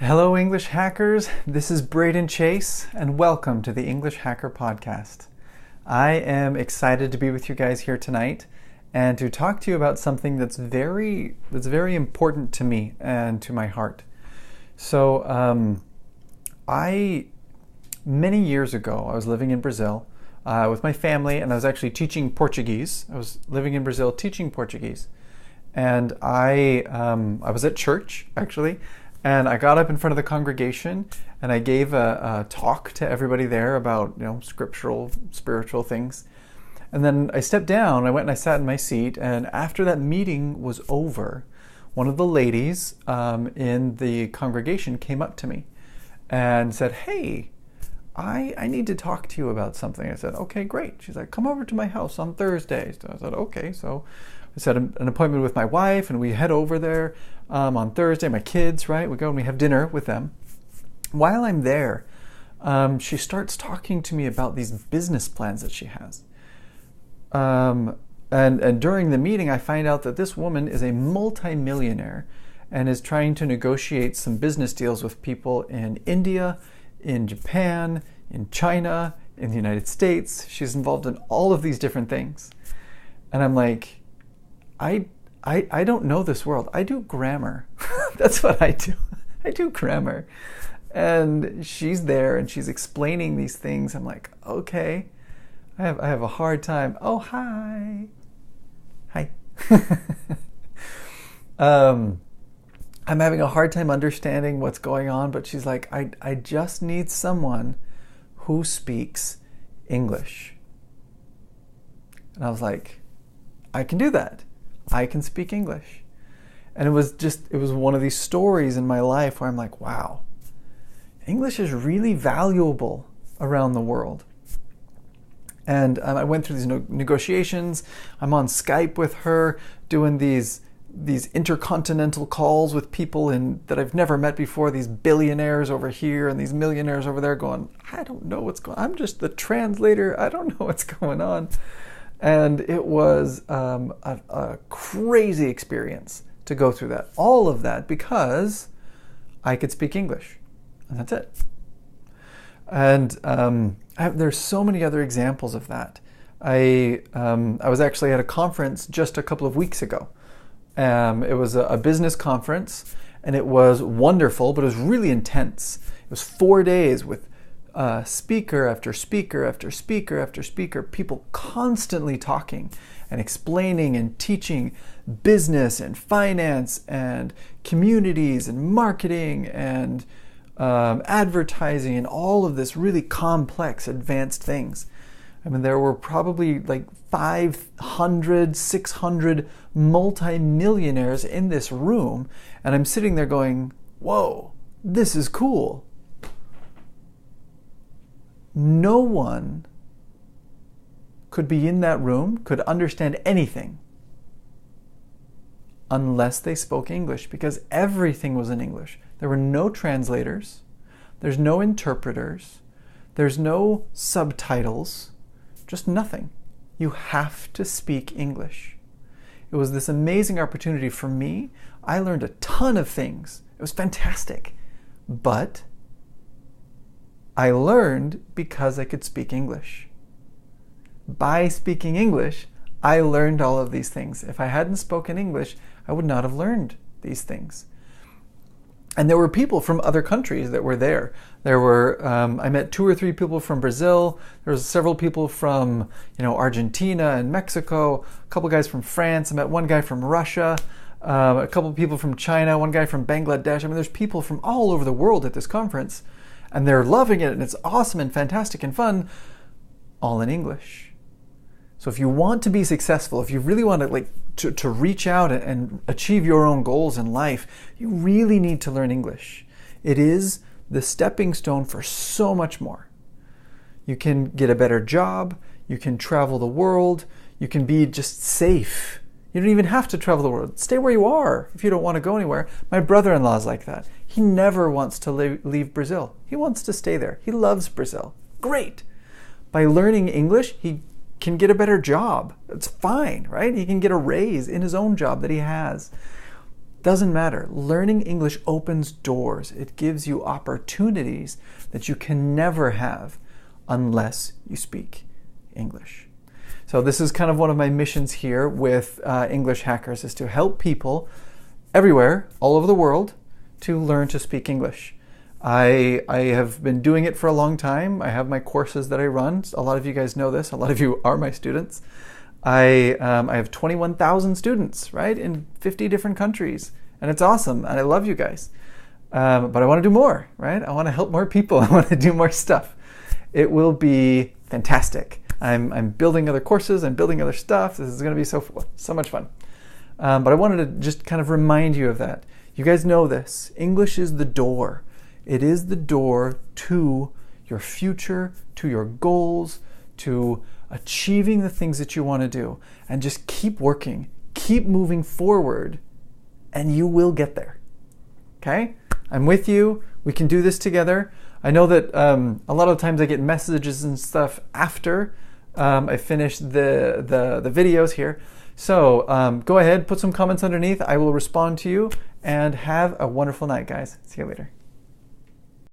Hello, English hackers. This is Braden Chase, and welcome to the English Hacker Podcast. I am excited to be with you guys here tonight and to talk to you about something that's very important to me and to my heart. So, many years ago, I was living in Brazil with my family, and I was actually teaching Portuguese. I was living in Brazil teaching Portuguese, and I was at church actually. And I got up in front of the congregation and I gave a talk to everybody there about, scriptural, spiritual things. And then I stepped down, I went and I sat in my seat, and after that meeting was over, one of the ladies in the congregation came up to me and said, "Hey, I need to talk to you about something." I said, "Okay, great." She's like, "Come over to my house on Thursday." So I said, "Okay." So I set an appointment with my wife and we head over there on Thursday. My kids, right? We go and we have dinner with them. While I'm there, she starts talking to me about these business plans that she has. And during the meeting, I find out that this woman is a multi-millionaire and is trying to negotiate some business deals with people in India, in Japan, in China, in the United States. She's involved in all of these different things. And I'm like, I don't know this world. I do grammar. That's what I do. I do grammar. And she's there and she's explaining these things. I'm like, okay. I have a hard time. Oh, hi. Hi. I'm having a hard time understanding what's going on, but she's like, I just need someone who speaks English. And I was like, I can do that. I can speak English. And it was one of these stories in my life where I'm like, wow, English is really valuable around the world. And I went through these negotiations. I'm on Skype with her doing these intercontinental calls with people that I've never met before, these billionaires over here and these millionaires over there, going, I don't know what's going on. I'm just the translator. I don't know what's going on. And it was a crazy experience to go through that. All of that because I could speak English. And that's it. And there's so many other examples of that. I was actually at a conference just a couple of weeks ago. It was a business conference, and it was wonderful, but it was really intense. It was 4 days with speaker after speaker after speaker after speaker, people constantly talking and explaining and teaching business and finance and communities and marketing and advertising and all of this really complex, advanced things. I mean, there were probably like 500, 600 multi-millionaires in this room, and I'm sitting there going, whoa, this is cool. No one could be in that room, could understand anything unless they spoke English, because everything was in English. There were no translators, there's no interpreters, there's no subtitles, just nothing. You have to speak English. It was this amazing opportunity for me. I learned a ton of things. It was fantastic. But I learned because I could speak English. By speaking English, I learned all of these things. If I hadn't spoken English, I would not have learned these things. And there were people from other countries that were there. There were, I met 2 or 3 people from Brazil. There was several people from, Argentina and Mexico. A couple guys from France. I met one guy from Russia. A couple people from China. One guy from Bangladesh. I mean, there's people from all over the world at this conference. And they're loving it, and it's awesome and fantastic and fun, all in English. So if you want to be successful, if you really want to reach out and achieve your own goals in life, you really need to learn English. It is the stepping stone for so much more. You can get a better job, you can travel the world, you can be just safe. You don't even have to travel the world. Stay where you are if you don't want to go anywhere. My brother-in-law is like that. He never wants to leave Brazil. He wants to stay there. He loves Brazil. Great. By learning English, he can get a better job. It's fine, right? He can get a raise in his own job that he has. Doesn't matter. Learning English opens doors. It gives you opportunities that you can never have unless you speak English. So this is kind of one of my missions here with English Hackers, is to help people everywhere, all over the world, to learn to speak English. I have been doing it for a long time. I have my courses that I run. A lot of you guys know this. A lot of you are my students. I have 21,000 students, right, in 50 different countries, and it's awesome, and I love you guys. But I want to do more, right? I want to help more people. I want to do more stuff. It will be fantastic. I'm building other courses. I'm building other stuff. This is going to be so much fun. But I wanted to just kind of remind you of that. You guys know this. English is the door. It is the door to your future, to your goals, to achieving the things that you want to do. And just keep working, keep moving forward, and you will get there. Okay? I'm with you. We can do this together. I know that a lot of times I get messages and stuff after I finish the videos here. So go ahead, put some comments underneath. I will respond to you, and have a wonderful night, guys. See you later.